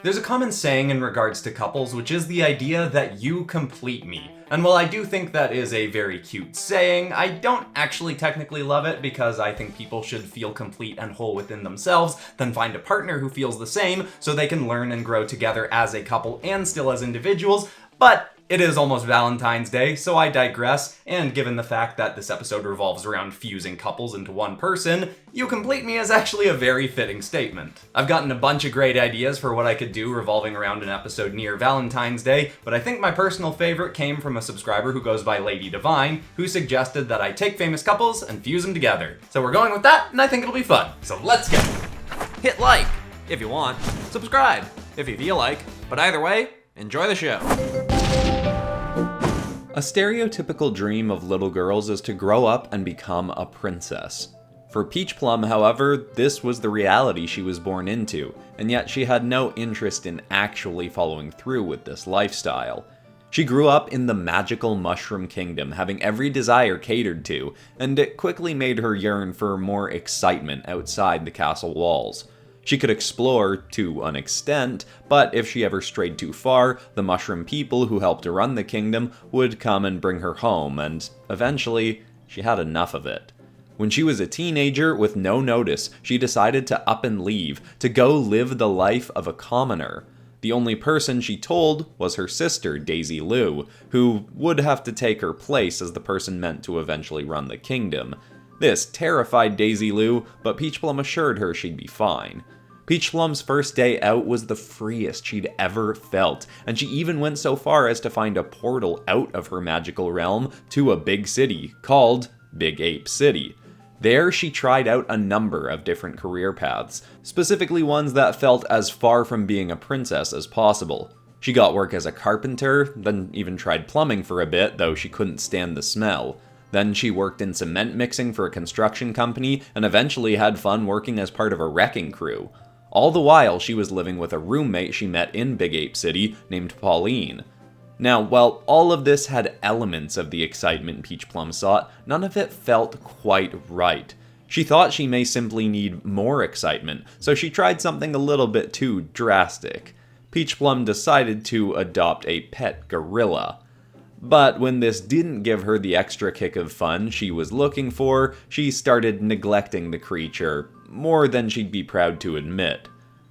There's a common saying in regards to couples, which is the idea that you complete me. And while I do think that is a very cute saying, I don't actually technically love it because I think people should feel complete and whole within themselves, then find a partner who feels the same so they can learn and grow together as a couple and still as individuals. But it is almost Valentine's Day, so I digress, and given the fact that this episode revolves around fusing couples into one person, you complete me is actually a very fitting statement. I've gotten a bunch of great ideas for what I could do revolving around an episode near Valentine's Day, but I think my personal favorite came from a subscriber who goes by Lady Divine, who suggested that I take famous couples and fuse them together. So we're going with that, and I think it'll be fun. So let's go! Hit like, if you want. Subscribe, if you feel like. But either way, enjoy the show. A stereotypical dream of little girls is to grow up and become a princess. For Peach Plum, however, this was the reality she was born into, and yet she had no interest in actually following through with this lifestyle. She grew up in the magical Mushroom Kingdom, having every desire catered to, and it quickly made her yearn for more excitement outside the castle walls. She could explore to an extent, but if she ever strayed too far, the mushroom people who helped to run the kingdom would come and bring her home, and eventually, she had enough of it. When she was a teenager, with no notice, she decided to up and leave, to go live the life of a commoner. The only person she told was her sister, Daisy Lou, who would have to take her place as the person meant to eventually run the kingdom. This terrified Daisy Lou, but Peach Plum assured her she'd be fine. Peach Plum's first day out was the freest she'd ever felt, and she even went so far as to find a portal out of her magical realm to a big city called Big Ape City. There, she tried out a number of different career paths, specifically ones that felt as far from being a princess as possible. She got work as a carpenter, then even tried plumbing for a bit, though she couldn't stand the smell. Then she worked in cement mixing for a construction company, and eventually had fun working as part of a wrecking crew. All the while, she was living with a roommate she met in Big Ape City named Pauline. Now, while all of this had elements of the excitement Peach Plum sought, none of it felt quite right. She thought she may simply need more excitement, so she tried something a little bit too drastic. Peach Plum decided to adopt a pet gorilla. But when this didn't give her the extra kick of fun she was looking for, she started neglecting the creature more than she'd be proud to admit.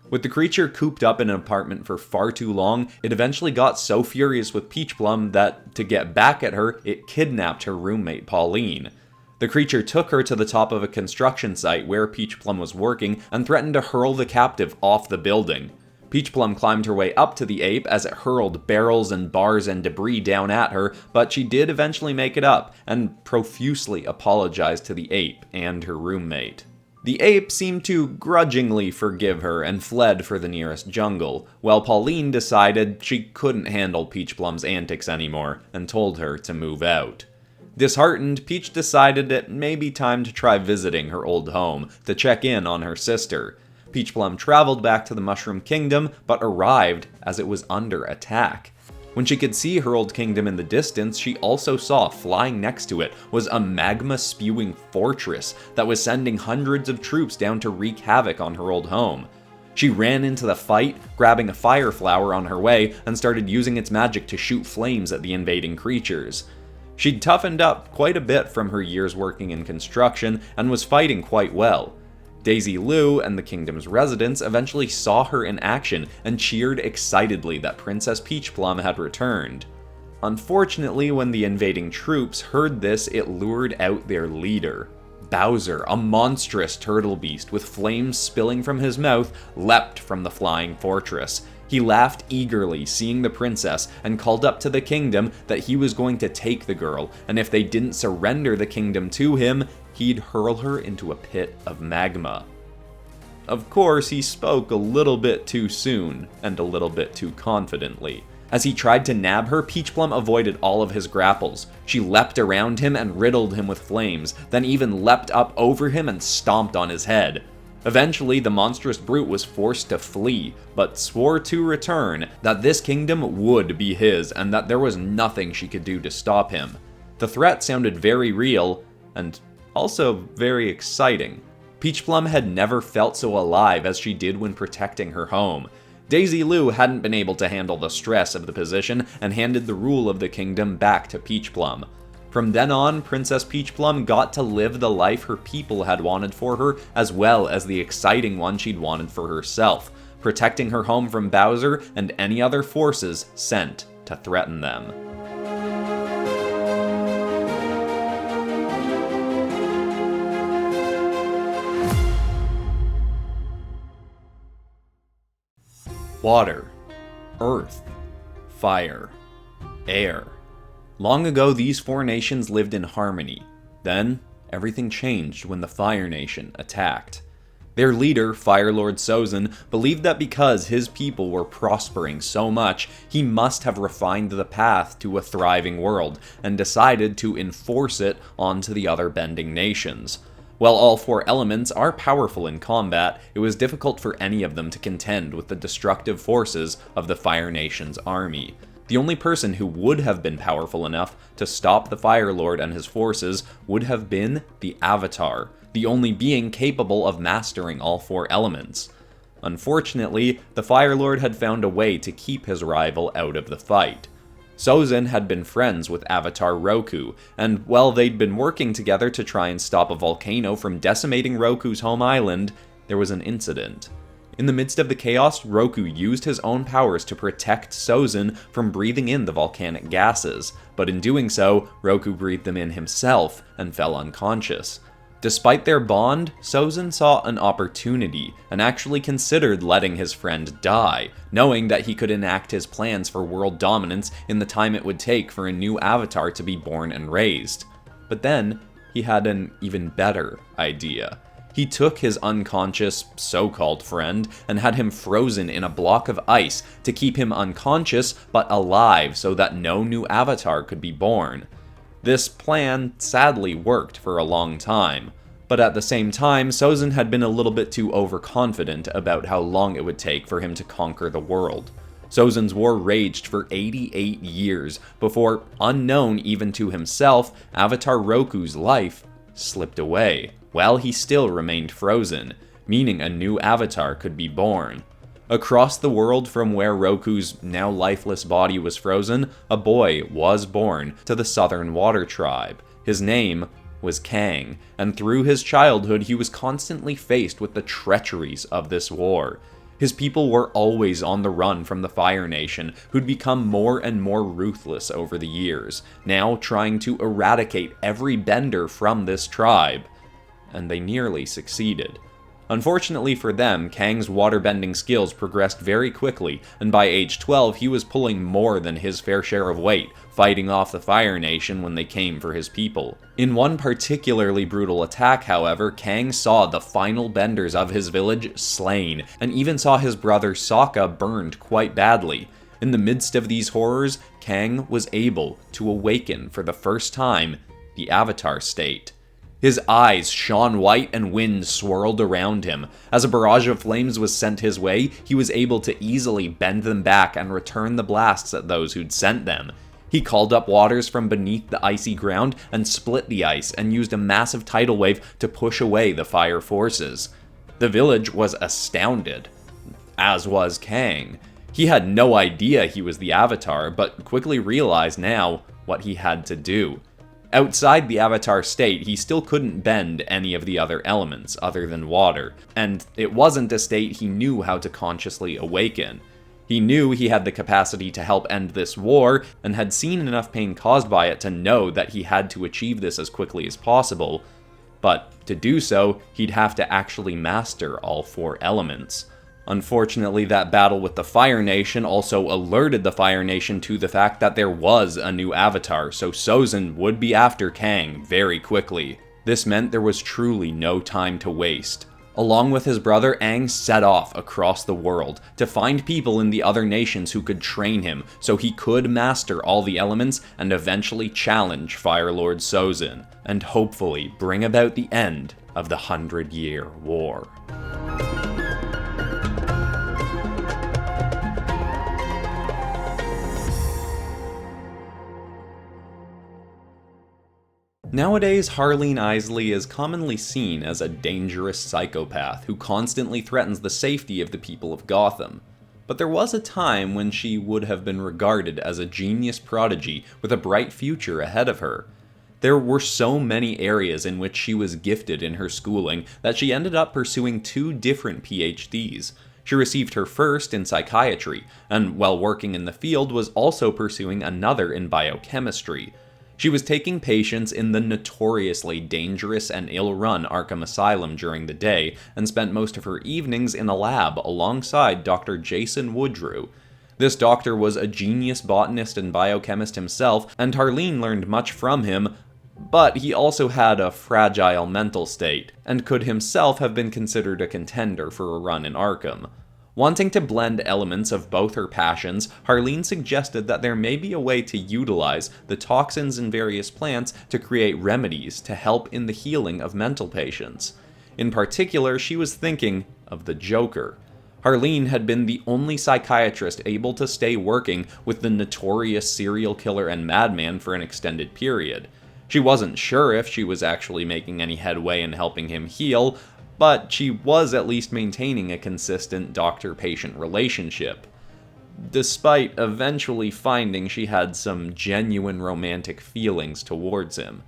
With the creature cooped up in an apartment for far too long, it eventually got so furious with Peach Plum that, to get back at her, it kidnapped her roommate Pauline. The creature took her to the top of a construction site where Peach Plum was working and threatened to hurl the captive off the building. Peach Plum climbed her way up to the ape as it hurled barrels and bars and debris down at her, but she did eventually make it up, and profusely apologized to the ape and her roommate. The ape seemed to grudgingly forgive her and fled for the nearest jungle, while Pauline decided she couldn't handle Peach Plum's antics anymore and told her to move out. Disheartened, Peach decided it may be time to try visiting her old home to check in on her sister. Peach Plum traveled back to the Mushroom Kingdom, but arrived as it was under attack. When she could see her old kingdom in the distance, she also saw flying next to it was a magma-spewing fortress that was sending hundreds of troops down to wreak havoc on her old home. She ran into the fight, grabbing a fire flower on her way, and started using its magic to shoot flames at the invading creatures. She'd toughened up quite a bit from her years working in construction and was fighting quite well. Daisy Lou and the kingdom's residents eventually saw her in action and cheered excitedly that Princess Peach Plum had returned. Unfortunately, when the invading troops heard this, it lured out their leader. Bowser, a monstrous turtle beast with flames spilling from his mouth, leapt from the flying fortress. He laughed eagerly, seeing the princess, and called up to the kingdom that he was going to take the girl, and if they didn't surrender the kingdom to him, he'd hurl her into a pit of magma. Of course, he spoke a little bit too soon, and a little bit too confidently. As he tried to nab her, Peach Plum avoided all of his grapples. She leapt around him and riddled him with flames, then even leapt up over him and stomped on his head. Eventually, the monstrous brute was forced to flee, but swore to return, that this kingdom would be his, and that there was nothing she could do to stop him. The threat sounded very real, and also very exciting. Peach Plum had never felt so alive as she did when protecting her home. Daisy Lou hadn't been able to handle the stress of the position and handed the rule of the kingdom back to Peach Plum. From then on, Princess Peach Plum got to live the life her people had wanted for her, as well as the exciting one she'd wanted for herself, protecting her home from Bowser and any other forces sent to threaten them. Water, earth, fire, air. Long ago, these four nations lived in harmony. Then, everything changed when the Fire Nation attacked. Their leader, Fire Lord Sozin, believed that because his people were prospering so much, he must have refined the path to a thriving world, and decided to enforce it onto the other bending nations. While all four elements are powerful in combat, it was difficult for any of them to contend with the destructive forces of the Fire Nation's army. The only person who would have been powerful enough to stop the Fire Lord and his forces would have been the Avatar, the only being capable of mastering all four elements. Unfortunately, the Fire Lord had found a way to keep his rival out of the fight. Sozin had been friends with Avatar Roku, and while they'd been working together to try and stop a volcano from decimating Roku's home island, there was an incident. In the midst of the chaos, Roku used his own powers to protect Sozin from breathing in the volcanic gases, but in doing so, Roku breathed them in himself and fell unconscious. Despite their bond, Sozin saw an opportunity and actually considered letting his friend die, knowing that he could enact his plans for world dominance in the time it would take for a new avatar to be born and raised. But then, he had an even better idea. He took his unconscious, so-called friend and had him frozen in a block of ice to keep him unconscious but alive so that no new avatar could be born. This plan sadly worked for a long time, but at the same time, Sozin had been a little bit too overconfident about how long it would take for him to conquer the world. Sozin's war raged for 88 years before, unknown even to himself, Avatar Roku's life slipped away, while he still remained frozen, meaning a new avatar could be born. Across the world from where Roku's now lifeless body was frozen, a boy was born to the Southern Water Tribe. His name was Kang, and through his childhood he was constantly faced with the treacheries of this war. His people were always on the run from the Fire Nation, who'd become more and more ruthless over the years, now trying to eradicate every bender from this tribe. And they nearly succeeded. Unfortunately for them, Kang's waterbending skills progressed very quickly, and by age 12 he was pulling more than his fair share of weight, fighting off the Fire Nation when they came for his people. In one particularly brutal attack, however, Kang saw the final benders of his village slain, and even saw his brother Sokka burned quite badly. In the midst of these horrors, Kang was able to awaken for the first time the Avatar state. His eyes shone white and wind swirled around him. As a barrage of flames was sent his way, he was able to easily bend them back and return the blasts at those who'd sent them. He called up waters from beneath the icy ground and split the ice and used a massive tidal wave to push away the fire forces. The village was astounded, as was Kang. He had no idea he was the Avatar, but quickly realized now what he had to do. Outside the Avatar state, he still couldn't bend any of the other elements other than water, and it wasn't a state he knew how to consciously awaken. He knew he had the capacity to help end this war, and had seen enough pain caused by it to know that he had to achieve this as quickly as possible, but to do so, he'd have to actually master all four elements. Unfortunately, that battle with the Fire Nation also alerted the Fire Nation to the fact that there was a new avatar, so Sozin would be after Kang very quickly. This meant there was truly no time to waste. Along with his brother, Aang set off across the world to find people in the other nations who could train him so he could master all the elements and eventually challenge Fire Lord Sozin, and hopefully bring about the end of the 100-Year War. Nowadays, Harley and Ivy is commonly seen as a dangerous psychopath who constantly threatens the safety of the people of Gotham. But there was a time when she would have been regarded as a genius prodigy with a bright future ahead of her. There were so many areas in which she was gifted in her schooling that she ended up pursuing 2 different PhDs. She received her first in psychiatry, and while working in the field was also pursuing another in biochemistry. She was taking patients in the notoriously dangerous and ill-run Arkham Asylum during the day, and spent most of her evenings in a lab alongside Dr. Jason Woodrue. This doctor was a genius botanist and biochemist himself, and Harleen learned much from him, but he also had a fragile mental state, and could himself have been considered a contender for a run in Arkham. Wanting to blend elements of both her passions, Harleen suggested that there may be a way to utilize the toxins in various plants to create remedies to help in the healing of mental patients. In particular, she was thinking of the Joker. Harleen had been the only psychiatrist able to stay working with the notorious serial killer and madman for an extended period. She wasn't sure if she was actually making any headway in helping him heal, but she was at least maintaining a consistent doctor-patient relationship, despite eventually finding she had some genuine romantic feelings towards him.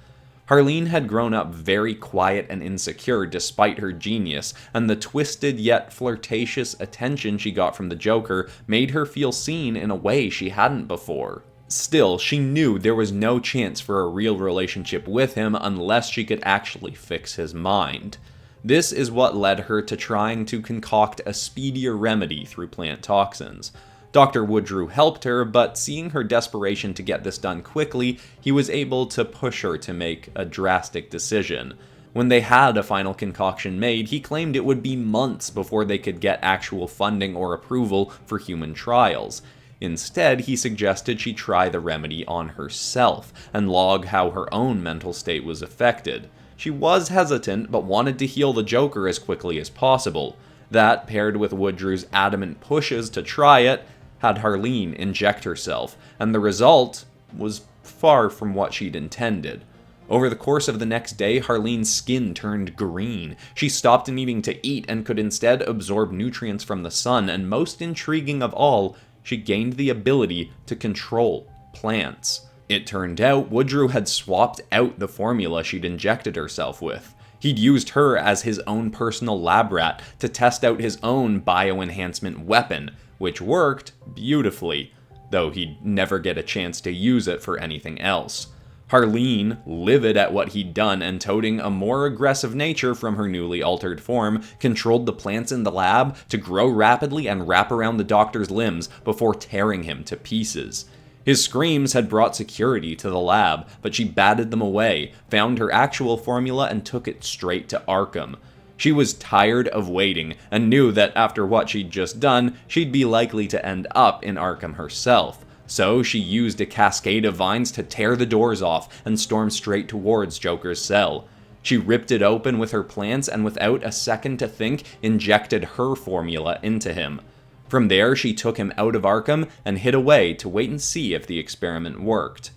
Harleen had grown up very quiet and insecure despite her genius, and the twisted yet flirtatious attention she got from the Joker made her feel seen in a way she hadn't before. Still, she knew there was no chance for a real relationship with him unless she could actually fix his mind. This is what led her to trying to concoct a speedier remedy through plant toxins. Dr. Woodrue helped her, but seeing her desperation to get this done quickly, he was able to push her to make a drastic decision. When they had a final concoction made, he claimed it would be months before they could get actual funding or approval for human trials. Instead, he suggested she try the remedy on herself, and log how her own mental state was affected. She was hesitant, but wanted to heal the Joker as quickly as possible. That, paired with Woodrue's adamant pushes to try it, had Harleen inject herself, and the result was far from what she'd intended. Over the course of the next day, Harleen's skin turned green. She stopped needing to eat and could instead absorb nutrients from the sun, and most intriguing of all, she gained the ability to control plants. It turned out Woodrue had swapped out the formula she'd injected herself with. He'd used her as his own personal lab rat to test out his own bioenhancement weapon, which worked beautifully, though he'd never get a chance to use it for anything else. Harleen, livid at what he'd done and toting a more aggressive nature from her newly altered form, controlled the plants in the lab to grow rapidly and wrap around the doctor's limbs before tearing him to pieces. His screams had brought security to the lab, but she batted them away, found her actual formula, and took it straight to Arkham. She was tired of waiting, and knew that after what she'd just done, she'd be likely to end up in Arkham herself. So she used a cascade of vines to tear the doors off and storm straight towards Joker's cell. She ripped it open with her plants and without a second to think, injected her formula into him. From there, she took him out of Arkham and hid away to wait and see if the experiment worked.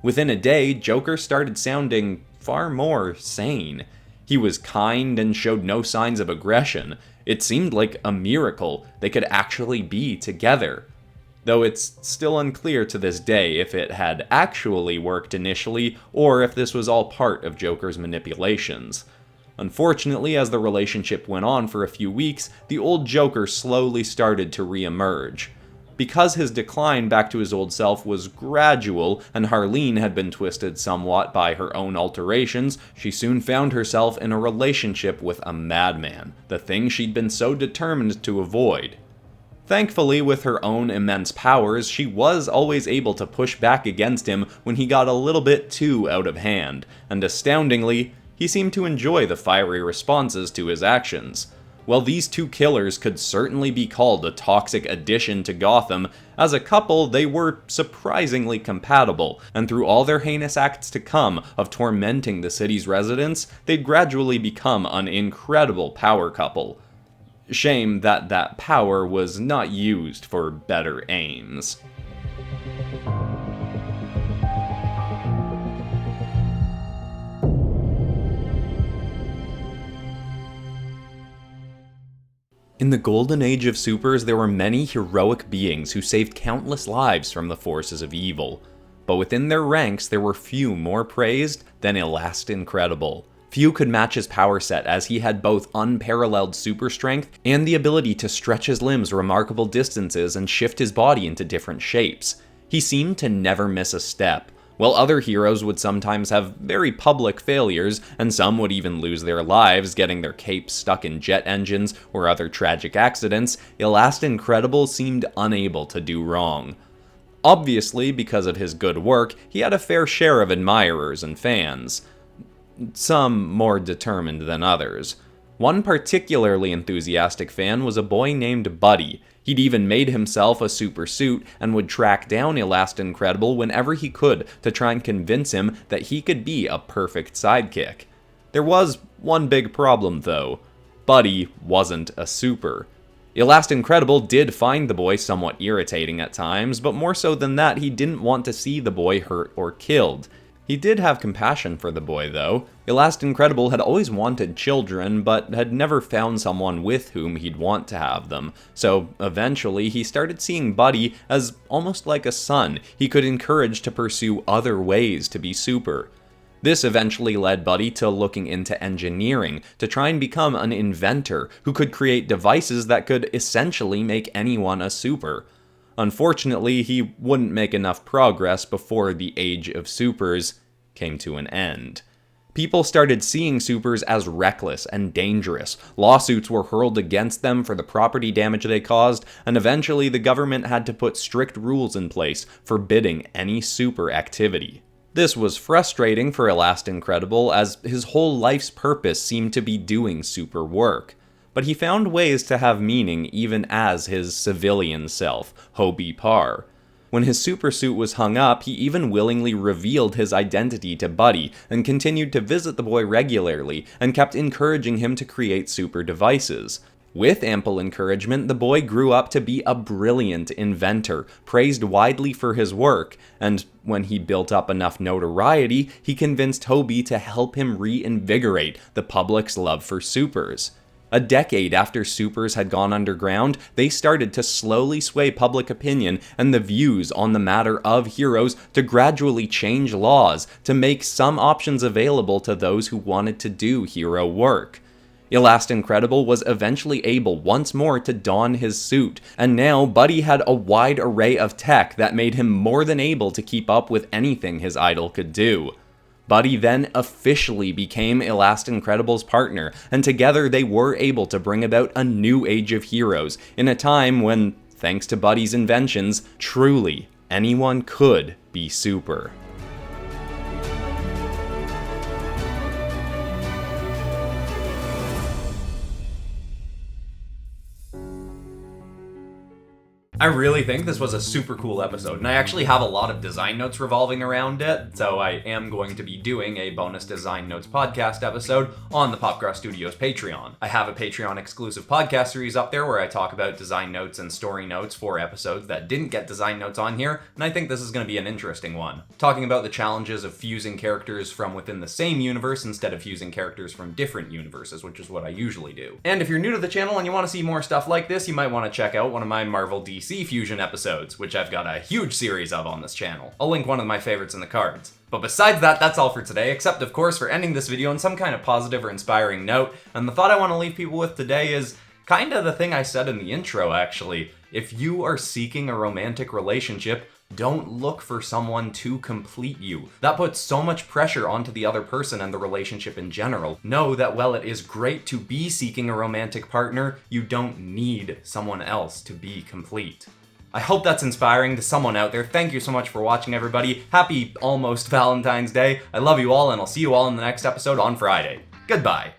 Within a day, Joker started sounding far more sane. He was kind and showed no signs of aggression. It seemed like a miracle they could actually be together. Though it's still unclear to this day if it had actually worked initially, or if this was all part of Joker's manipulations. Unfortunately, as the relationship went on for a few weeks, the old Joker slowly started to re-emerge. Because his decline back to his old self was gradual, and Harleen had been twisted somewhat by her own alterations, she soon found herself in a relationship with a madman, the thing she'd been so determined to avoid. Thankfully, with her own immense powers, she was always able to push back against him when he got a little bit too out of hand, and astoundingly, he seemed to enjoy the fiery responses to his actions. While these two killers could certainly be called a toxic addition to Gotham, as a couple they were surprisingly compatible, and through all their heinous acts to come of tormenting the city's residents, they'd gradually become an incredible power couple. Shame that that power was not used for better aims. In the golden age of supers, there were many heroic beings who saved countless lives from the forces of evil. But within their ranks, there were few more praised than Incredible. Few could match his power set, as he had both unparalleled super strength and the ability to stretch his limbs remarkable distances and shift his body into different shapes. He seemed to never miss a step. While other heroes would sometimes have very public failures, and some would even lose their lives getting their capes stuck in jet engines or other tragic accidents, Incredible seemed unable to do wrong. Obviously, because of his good work, he had a fair share of admirers and fans. Some more determined than others. One particularly enthusiastic fan was a boy named Buddy. He'd even made himself a super suit and would track down Incredible whenever he could to try and convince him that he could be a perfect sidekick. There was one big problem though. Buddy wasn't a super. Incredible did find the boy somewhat irritating at times, but more so than that, he didn't want to see the boy hurt or killed. He did have compassion for the boy, though. Incredible had always wanted children, but had never found someone with whom he'd want to have them. So eventually, he started seeing Buddy as almost like a son he could encourage to pursue other ways to be super. This eventually led Buddy to looking into engineering, to try and become an inventor who could create devices that could essentially make anyone a super. Unfortunately, he wouldn't make enough progress before the age of supers came to an end. People started seeing supers as reckless and dangerous. Lawsuits were hurled against them for the property damage they caused, and eventually the government had to put strict rules in place forbidding any super activity. This was frustrating for Incredible, as his whole life's purpose seemed to be doing super work. But he found ways to have meaning even as his civilian self, Hobie Parr. When his supersuit was hung up, he even willingly revealed his identity to Buddy and continued to visit the boy regularly and kept encouraging him to create super devices. With ample encouragement, the boy grew up to be a brilliant inventor, praised widely for his work, and when he built up enough notoriety, he convinced Hobie to help him reinvigorate the public's love for supers. A decade after supers had gone underground, they started to slowly sway public opinion and the views on the matter of heroes to gradually change laws to make some options available to those who wanted to do hero work. Incredible was eventually able once more to don his suit, and now Buddy had a wide array of tech that made him more than able to keep up with anything his idol could do. Buddy then officially became Incredible's partner, and together they were able to bring about a new age of heroes, in a time when, thanks to Buddy's inventions, truly anyone could be super. I really think this was a super cool episode, and I actually have a lot of design notes revolving around it, so I am going to be doing a bonus design notes podcast episode on the PopCross Studios Patreon. I have a Patreon exclusive podcast series up there where I talk about design notes and story notes for episodes that didn't get design notes on here, and I think this is going to be an interesting one. Talking about the challenges of fusing characters from within the same universe instead of fusing characters from different universes, which is what I usually do. And if you're new to the channel and you want to see more stuff like this, you might want to check out one of my Marvel DC Fusion episodes, which I've got a huge series of on this channel. I'll link one of my favorites in the cards. But besides that, that's all for today, except of course for ending this video on some kind of positive or inspiring note, and the thought I want to leave people with today is kinda the thing I said in the intro actually. If you are seeking a romantic relationship, don't look for someone to complete you. That puts so much pressure onto the other person and the relationship in general. Know that while it is great to be seeking a romantic partner, you don't need someone else to be complete. I hope that's inspiring to someone out there. Thank you so much for watching, everybody. Happy almost Valentine's Day. I love you all, and I'll see you all in the next episode on Friday. Goodbye.